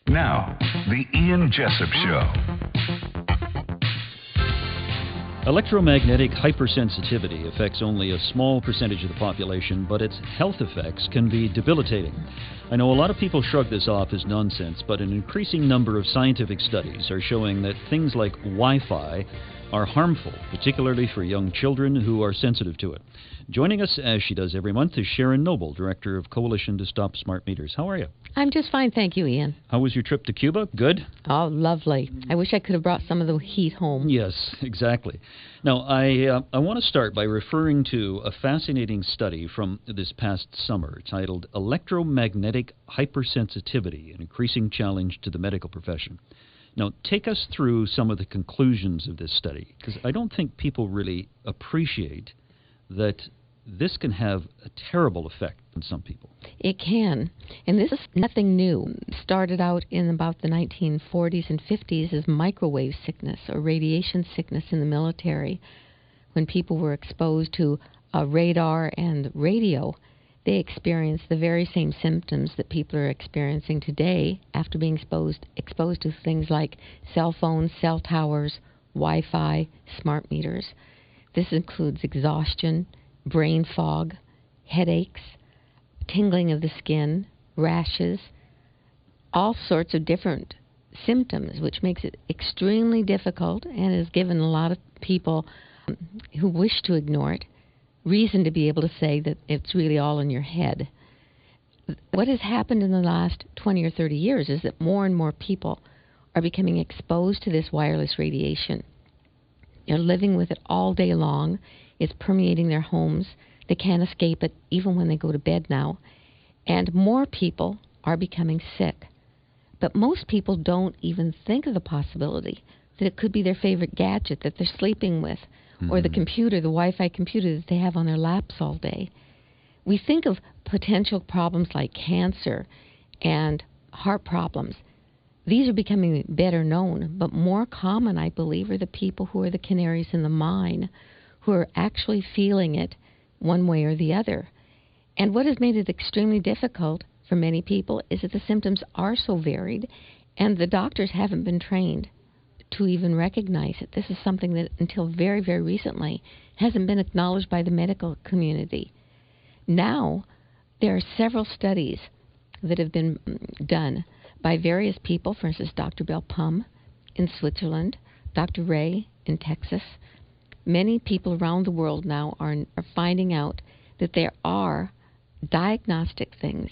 Now, the Ian Jessop Show. Electromagnetic hypersensitivity affects only a small percentage of the population, but its health effects can be debilitating. I know a lot of people shrug this off as nonsense, but an increasing number of scientific studies are showing that things like Wi-Fi are harmful, particularly for young children who are sensitive to it. Joining us, as she does every month, is Sharon Noble, Director of Coalition to Stop Smart Meters. How are you? I'm just fine, thank you, Ian. How was your trip to Cuba? Good? Oh, lovely. I wish I could have brought some of the heat home. Yes, exactly. Now, I want to start by referring to a fascinating study from this past summer titled Electromagnetic Hypersensitivity, an Increasing Challenge to the Medical Profession. Now, take us through some of the conclusions of this study, because I don't think people really appreciate that this can have a terrible effect on some people. It can. And this is nothing new. It started out in about the 1940s and 50s as microwave sickness or radiation sickness in the military. When people were exposed to radar and radio, they experienced the very same symptoms that people are experiencing today after being exposed to things like cell phones, cell towers, Wi-Fi, smart meters. This includes exhaustion, brain fog, headaches, tingling of the skin, rashes, all sorts of different symptoms, which makes it extremely difficult and has given a lot of people who wish to ignore it reason to be able to say that it's really all in your head. What has happened in the last 20 or 30 years is that more and more people are becoming exposed to this wireless radiation. They're living with it all day long. It's permeating their homes. They can't escape it even when they go to bed now. And more people are becoming sick. But most people don't even think of the possibility that it could be their favorite gadget that they're sleeping with, or the computer, the Wi-Fi computer that they have on their laps all day. We think of potential problems like cancer and heart problems. These are becoming better known, but more common, I believe, are the people who are the canaries in the mine, who are actually feeling it one way or the other. And what has made it extremely difficult for many people is that the symptoms are so varied, and the doctors haven't been trained to even recognize it. This is something that until very, very recently hasn't been acknowledged by the medical community. Now, there are several studies that have been done by various people, for instance, Dr. Belpum in Switzerland, Dr. Ray in Texas. Many people around the world now are finding out that there are diagnostic things,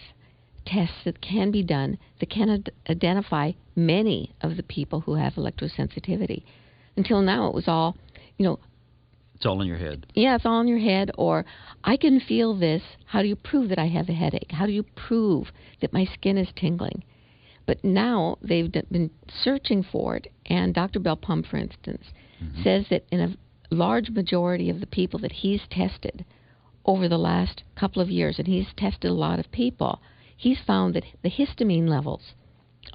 tests that can be done that can identify many of the people who have electrosensitivity. Until now, it was all, It's all in your head. Yeah, it's all in your head, or I can feel this. How do you prove that I have a headache? How do you prove that my skin is tingling? But now they've been searching for it, and Dr. Belpum, for instance, says that in a large majority of the people that he's tested over the last couple of years, and he's tested a lot of people, he's found that the histamine levels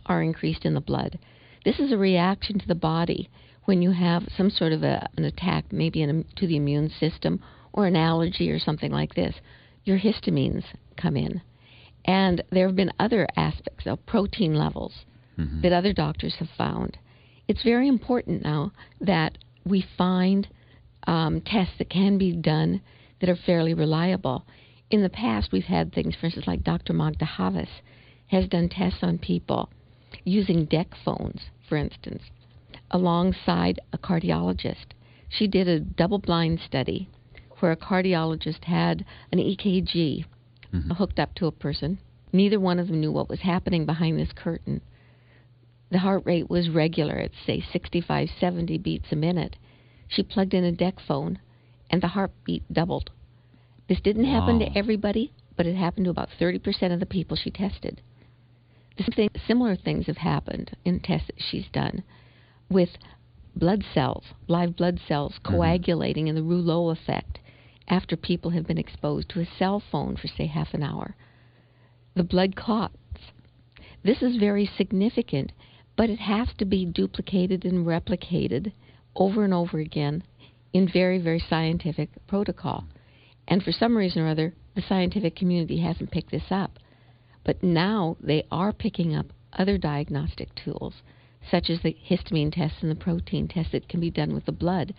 are increased in the blood. This is a reaction to the body when you have some sort of an attack, maybe to the immune system or an allergy or something like this. Your histamines come in. And there have been other aspects of protein levels that other doctors have found. It's very important now that we find tests that can be done that are fairly reliable. In the past, we've had things, for instance, like Dr. Magda Havas has done tests on people using DEC phones, for instance, alongside a cardiologist. She did a double-blind study where a cardiologist had an EKG hooked up to a person. Neither one of them knew what was happening behind this curtain. The heart rate was regular at, say, 65, 70 beats a minute. She plugged in a DEC phone, and the heartbeat doubled. This didn't happen to everybody, but it happened to about 30% of the people she tested. Similar things have happened in tests that she's done with blood cells, live blood cells coagulating in the rouleau effect after people have been exposed to a cell phone for, say, half an hour. The blood clots. This is very significant, but it has to be duplicated and replicated over and over again in very, very scientific protocol. And for some reason or other, the scientific community hasn't picked this up. But now they are picking up other diagnostic tools, such as the histamine test and the protein test that can be done with the blood.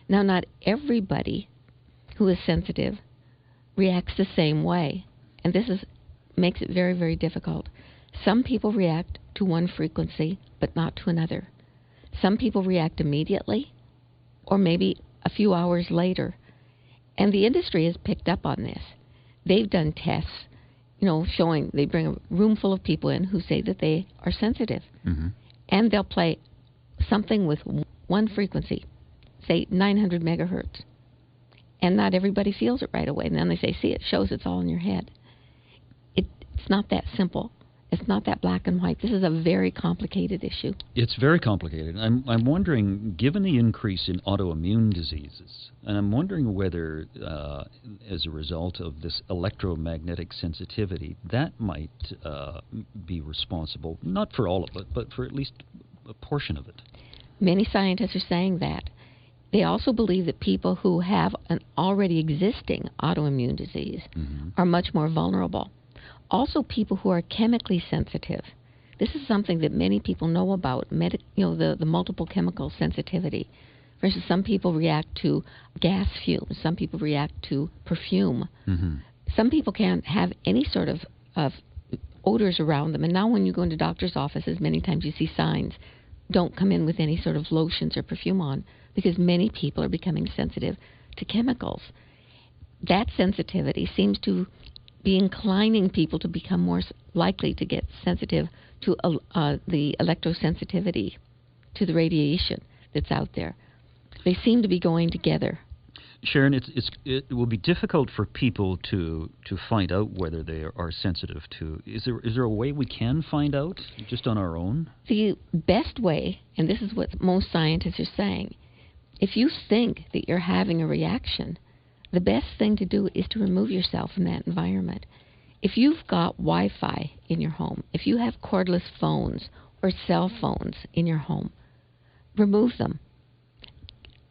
Now, not everybody who is sensitive reacts the same way, and makes it very, very difficult. Some people react to one frequency, but not to another. Some people react immediately, or maybe a few hours later. And the industry has picked up on this. They've done tests, showing they bring a room full of people in who say that they are sensitive. Mm-hmm. And they'll play something with one frequency, say 900 megahertz. And not everybody feels it right away. And then they say, see, it shows it's all in your head. It's not that simple. It's not that black and white. This is a very complicated issue. It's very complicated. I'm wondering, given the increase in autoimmune diseases, and I'm wondering whether, as a result of this electromagnetic sensitivity, that might be responsible, not for all of it, but for at least a portion of it. Many scientists are saying that. They also believe that people who have an already existing autoimmune disease are much more vulnerable. Also, people who are chemically sensitive. This is something that many people know about, the multiple chemical sensitivity. For instance, some people react to gas fumes. Some people react to perfume. Mm-hmm. Some people can't have any sort of odors around them. And now when you go into doctor's offices, many times you see signs, don't come in with any sort of lotions or perfume on, because many people are becoming sensitive to chemicals. That sensitivity seems to be inclining people to become more likely to get sensitive to the electrosensitivity, to the radiation that's out there. They seem to be going together. Sharon, it will be difficult for people to find out whether they are sensitive to. Is there a way we can find out just on our own? The best way, and this is what most scientists are saying, if you think that you're having a reaction, the best thing to do is to remove yourself from that environment. If you've got Wi-Fi in your home, if you have cordless phones or cell phones in your home, remove them.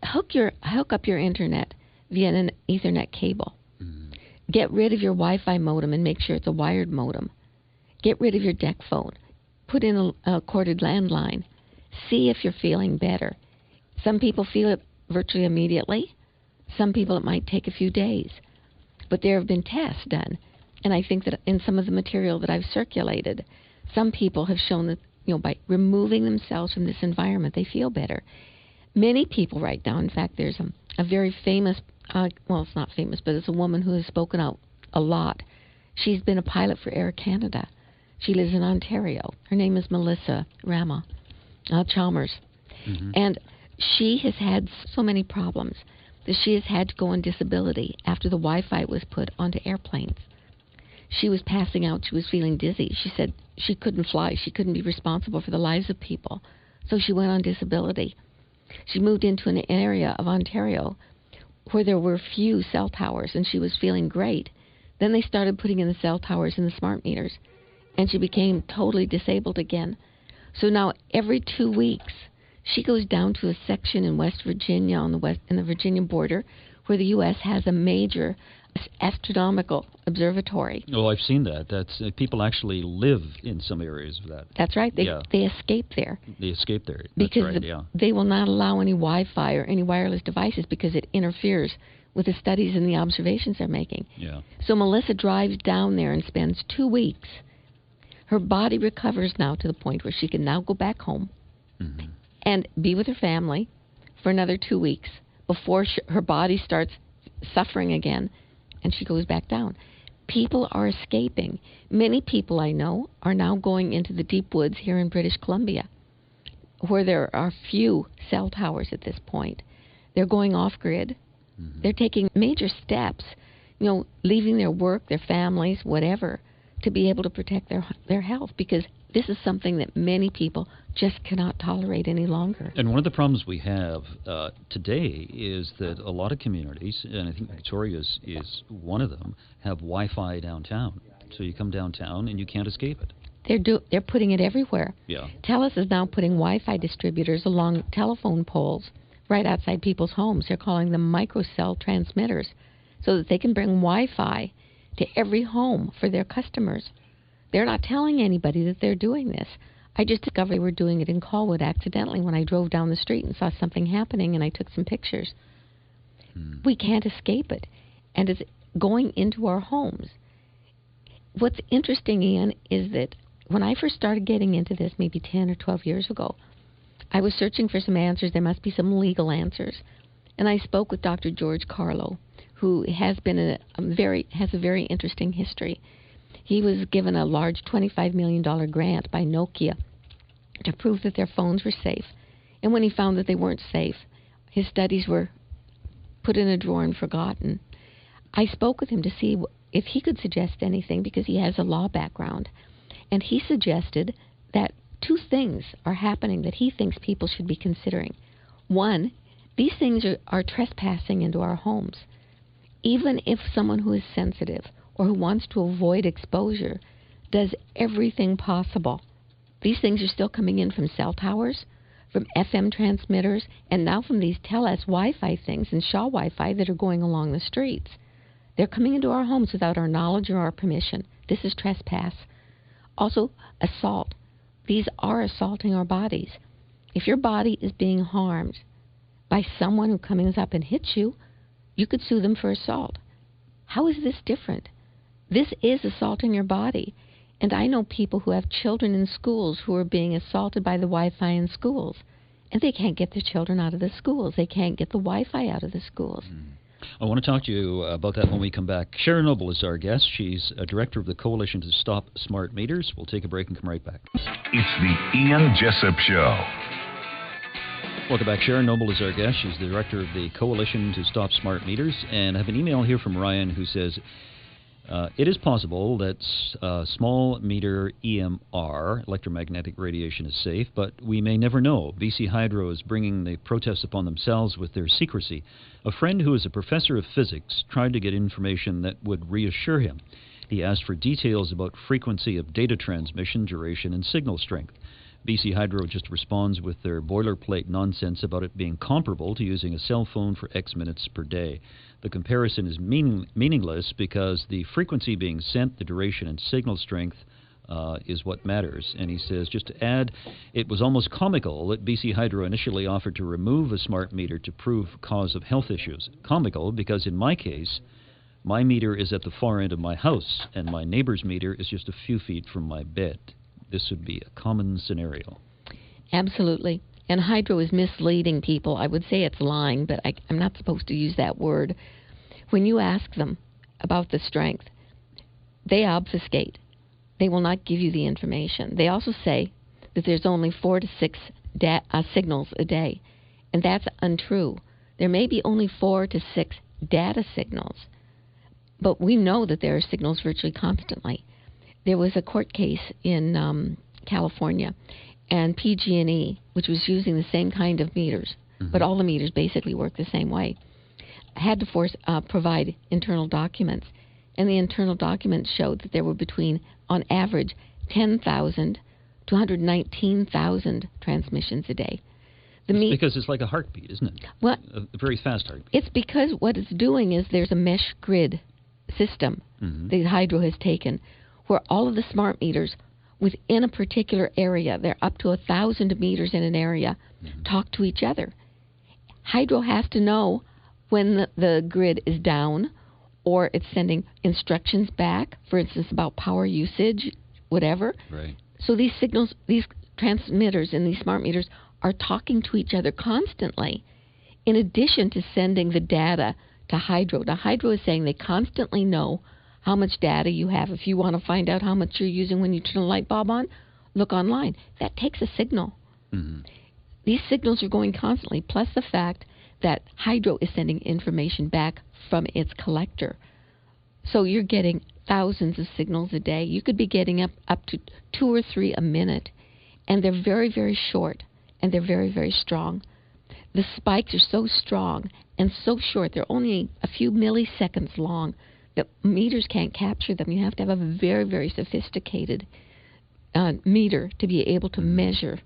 Hook up your internet via an Ethernet cable. Mm-hmm. Get rid of your Wi-Fi modem and make sure it's a wired modem. Get rid of your deck phone. Put in a corded landline. See if you're feeling better. Some people feel it virtually immediately. Some people it might take a few days. But there have been tests done, and I think that in some of the material that I've circulated, some people have shown that by removing themselves from this environment, they feel better. Many people right now, in fact, there's a very famous, it's not famous, but it's a woman who has spoken out a lot. She's been a pilot for Air Canada. She lives in Ontario. Her name is Melissa Chalmers. Mm-hmm. And she has had so many problems that she has had to go on disability after the Wi-Fi was put onto airplanes. She was passing out. She was feeling dizzy. She said she couldn't fly. She couldn't be responsible for the lives of people. So she went on disability. She moved into an area of Ontario where there were few cell towers, and she was feeling great. Then they started putting in the cell towers and the smart meters, and she became totally disabled again. So now every 2 weeks, she goes down to a section in West Virginia in the Virginia border where the U.S. has a major astronomical observatory. Oh, I've seen that. That's people actually live in some areas of that. That's right. They escape there. They escape there. Because they will not allow any Wi-Fi or any wireless devices because it interferes with the studies and the observations they're making. Yeah. So Melissa drives down there and spends 2 weeks. Her body recovers now to the point where she can now go back home mm-hmm. and be with her family for another 2 weeks before her body starts suffering again, and she goes back down. People are escaping. Many people I know are now going into the deep woods here in British Columbia, where there are few cell towers at this point. They're going off-grid. Mm-hmm. They're taking major steps, leaving their work, their families, whatever, to be able to protect their health, because this is something that many people just cannot tolerate any longer. And one of the problems we have today is that a lot of communities, and I think Victoria's is one of them, have Wi-Fi downtown. So you come downtown and you can't escape it. They're putting it everywhere. Yeah. TELUS is now putting Wi-Fi distributors along telephone poles right outside people's homes. They're calling them microcell transmitters, so that they can bring Wi-Fi to every home for their customers. They're not telling anybody that they're doing this, I just discovered they were doing it in Colwood accidentally when I drove down the street and saw something happening, and I took some pictures. We can't escape it, and it's going into our homes. What's interesting, Ian, is that when I first started getting into this, maybe 10 or 12 years ago, I was searching for some answers. There must be some legal answers. And I spoke with Dr. George Carlo, who has been has a very interesting history. He was given a large $25 million grant by Nokia to prove that their phones were safe. And when he found that they weren't safe, his studies were put in a drawer and forgotten. I spoke with him to see if he could suggest anything, because he has a law background. And he suggested that two things are happening that he thinks people should be considering. One, these things are trespassing into our homes. Even if someone who is sensitive or who wants to avoid exposure does everything possible, these things are still coming in from cell towers, from FM transmitters, and now from these TELUS Wi-Fi things and Shaw Wi-Fi that are going along the streets. They're coming into our homes without our knowledge or our permission. This is trespass. Also, assault. These are assaulting our bodies. If your body is being harmed by someone who comes up and hits you, you could sue them for assault. How is this different? This is assaulting your body. And I know people who have children in schools who are being assaulted by the Wi-Fi in schools. And they can't get their children out of the schools. They can't get the Wi-Fi out of the schools. I want to talk to you about that when we come back. Sharon Noble is our guest. She's a director of the Coalition to Stop Smart Meters. We'll take a break and come right back. It's the Ian Jessop Show. Welcome back. Sharon Noble is our guest. She's the director of the Coalition to Stop Smart Meters. And I have an email here from Ryan who says, it is possible that small meter EMR, electromagnetic radiation, is safe, but we may never know. BC Hydro is bringing the protests upon themselves with their secrecy. A friend who is a professor of physics tried to get information that would reassure him. He asked for details about frequency of data transmission, duration, and signal strength. BC Hydro just responds with their boilerplate nonsense about it being comparable to using a cell phone for X minutes per day. The comparison is meaningless because the frequency being sent, the duration, and signal strength is what matters. And he says, just to add, it was almost comical that BC Hydro initially offered to remove a smart meter to prove cause of health issues. Comical because in my case, my meter is at the far end of my house, and my neighbor's meter is just a few feet from my bed. This would be a common scenario. Absolutely. And Hydro is misleading people. I would say it's lying, but I'm not supposed to use that word. When you ask them about the strength, they obfuscate. They will not give you the information. They also say that there's only 4 to 6 signals a day, and that's untrue. There may be only 4 to 6 data signals, but we know that there are signals virtually constantly. There was a court case in California, and PG&E, which was using the same kind of meters, but all the meters basically work the same way, had to provide internal documents. And the internal documents showed that there were between, on average, 10,000 to 119,000 transmissions a day. Because it's like a heartbeat, isn't it? Well, a very fast heartbeat. It's because what it's doing is there's a mesh grid system that Hydro has taken, where all of the smart meters within a particular area, they're up to 1,000 meters in an area, talk to each other. Hydro has to know when the grid is down, or it's sending instructions back, for instance, about power usage, whatever. Right. So these signals, these transmitters and these smart meters are talking to each other constantly, in addition to sending the data to Hydro. Now, Hydro is saying they constantly know how much data you have. If you want to find out how much you're using when you turn a light bulb on, look online. That takes a signal. These signals are going constantly, plus the fact that Hydro is sending information back from its collector. So you're getting thousands of signals a day. You could be getting up to 2 or 3 a minute, and they're very, very short, and they're very, very strong. The spikes are so strong and so short, they're only a few milliseconds long, that meters can't capture them. You have to have a very, very sophisticated meter to be able to measure,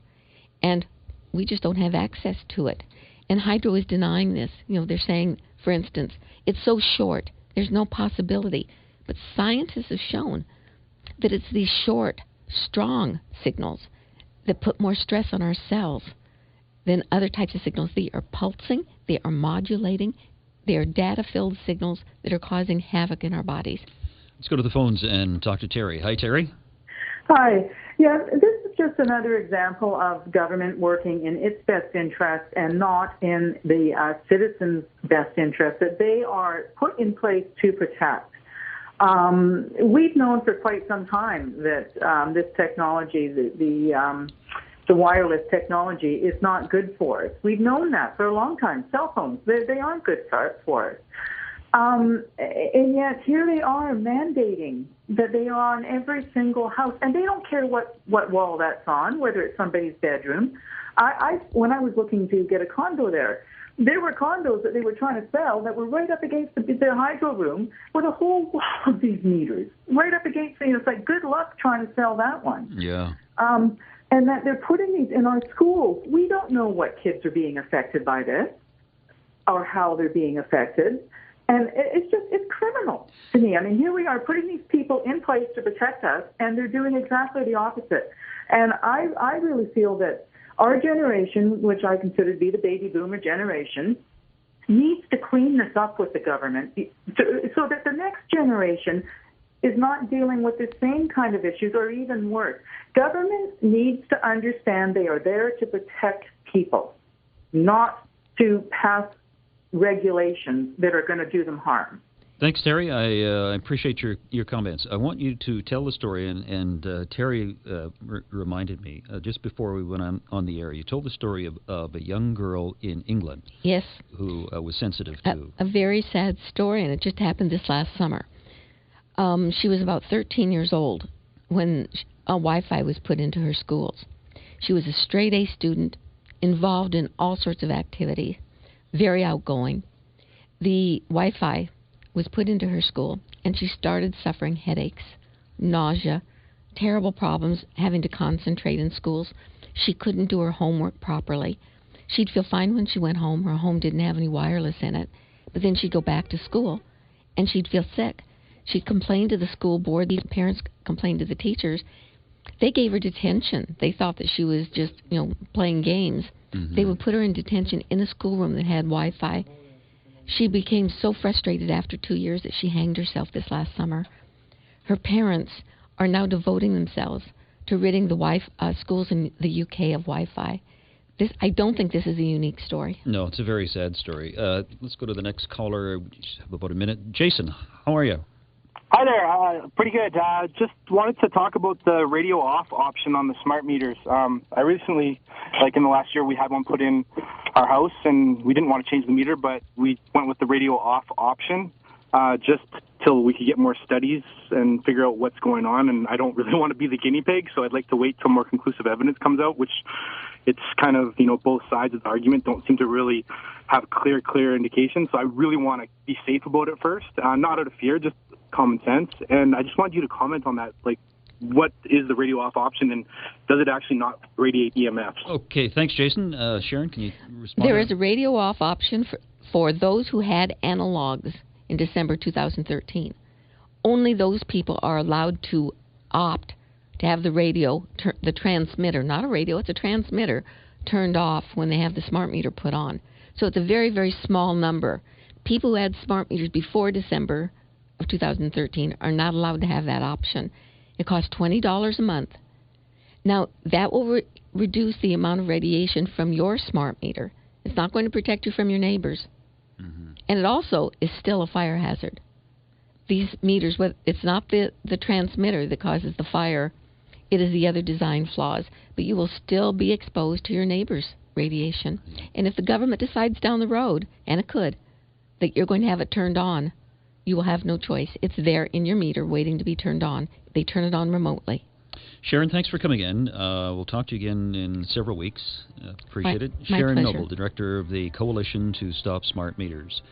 and we just don't have access to it. And Hydro is denying this. You know, they're saying, for instance, it's so short, there's no possibility. But scientists have shown that it's these short, strong signals that put more stress on our cells than other types of signals. They are pulsing, they are modulating, they are data-filled signals that are causing havoc in our bodies. Let's go to the phones and talk to Terry. Hi, Terry. Hi. Yeah, this is just another example of government working in its best interest and not in the citizens' best interest, that they are put in place to protect. We've known for quite some time that this technology, the wireless technology, is not good for us. We've known that for a long time. Cell phones, they aren't good for us. And yet here they are mandating that they are on every single house, and they don't care what wall that's on, whether it's somebody's bedroom. When I was looking to get a condo there were condos that they were trying to sell that were right up against the hydro room with a whole wall of these meters, right up against me. It's like, good luck trying to sell that one. Yeah. And that they're putting these in our schools. We don't know what kids are being affected by this or how they're being affected. And it's criminal to me. I mean, here we are putting these people in place to protect us, and they're doing exactly the opposite. And I really feel that our generation, which I consider to be the baby boomer generation, needs to clean this up with the government so that the next generation is not dealing with the same kind of issues or even worse. Government needs to understand they are there to protect people, not to pass regulations that are going to do them harm. Thanks, Terry. I appreciate your comments. I want you to tell the story, and Terry reminded me just before we went on the air. You told the story of a young girl in England. Yes. Who was sensitive to... A very sad story, and it just happened this last summer. She was about 13 years old when Wi-Fi was put into her schools. She was a straight-A student, involved in all sorts of activities, very outgoing. The Wi-Fi was put into her school, and she started suffering headaches, nausea, terrible problems having to concentrate in schools. She couldn't do her homework properly. She'd feel fine when she went home. Her home didn't have any wireless in it. But then she'd go back to school, and she'd feel sick. She complained to the school board. The parents complained to the teachers. They gave her detention. They thought that she was just, playing games. Mm-hmm. They would put her in detention in a schoolroom that had Wi-Fi. She became so frustrated after 2 years that she hanged herself this last summer. Her parents are now devoting themselves to ridding the schools in the UK of Wi-Fi. I don't think this is a unique story. No, it's a very sad story. Let's go to the next caller. We just have about a minute. Jason, how are you? Hi there. Pretty good. Just wanted to talk about the radio off option on the smart meters. I recently, in the last year, we had one put in our house, and we didn't want to change the meter, but we went with the radio off option just till we could get more studies and figure out what's going on. And I don't really want to be the guinea pig, so I'd like to wait till more conclusive evidence comes out, which it's kind of, both sides of the argument don't seem to really have clear indications. So I really want to be safe about it first, not out of fear, just common sense. And I just wanted you to comment on that. What is the radio off option, and does it actually not radiate EMFs? Okay, thanks, Jason. Sharon, can you respond? There is a radio off option for those who had analogs in December 2013. Only those people are allowed to opt to have the radio, the transmitter, not a radio, it's a transmitter, turned off when they have the smart meter put on. So it's a very, very small number. People who had smart meters before December of 2013 are not allowed to have that option. It costs $20 a month. Now, that will reduce the amount of radiation from your smart meter. It's not going to protect you from your neighbors. Mm-hmm. And it also is still a fire hazard. These meters, it's not the transmitter that causes the fire. It is the other design flaws. But you will still be exposed to your neighbor's radiation. Mm-hmm. And if the government decides down the road, and it could, that you're going to have it turned on, you will have no choice. It's there in your meter waiting to be turned on. They turn it on remotely. Sharon, thanks for coming in. We'll talk to you again in several weeks. Appreciate it. My Sharon pleasure. Noble, Director of the Coalition to Stop Smart Meters.